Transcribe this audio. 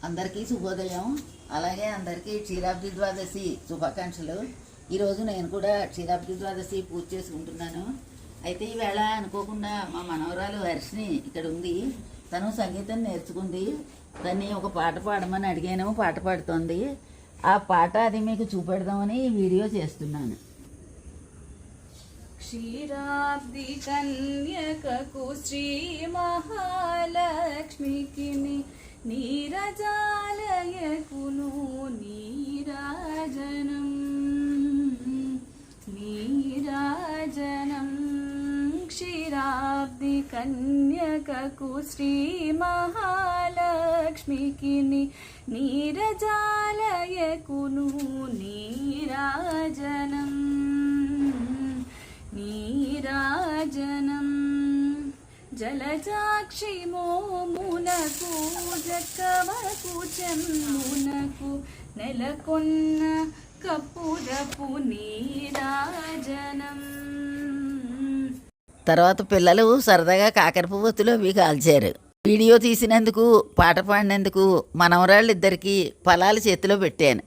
అందరికీ శుభోదయం. అలాగే అందరికీ క్షీరాబ్ది ద్వాదశి శుభాకాంక్షలు. ఈరోజు నేను కూడా క్షీరాబ్ది ద్వాదశి పూజ చేసుకుంటున్నాను. అయితే ఈవేళ అనుకోకుండా మా మనవరాలు వర్షిని ఇక్కడ ఉంది. తను సంగీతం నేర్చుకుంది. తన్ని ఒక పాట పాడమని అడిగాను, పాట పాడుతోంది. ఆ పాట అది మీకు చూపెడదామని ఈ వీడియో చేస్తున్నాను. క్షీరాబ్ది కన్యకకు శ్రీ మహాలక్ష్మికి నీరజాలయకును నీరాజనం నీరాజనం. క్షీరాబ్ది కన్యకకు శ్రీ మహాలక్ష్మికి నీరజాలయకును నీరాజనం నీరాజనం. జలజాక్షి మోమునకు జక్కవకు చెమ్మునకు నెలకొన్న కప్పురపు నీరాజనం. తర్వాత పిల్లలు సరదాగా కాకర పువ్వొత్తులు అవి కాల్చారు. వీడియో తీసినందుకు, పాట పాడినందుకు మనవరాళ్ళిద్దరికీ ఫలాలు చేతిలో పెట్టాను.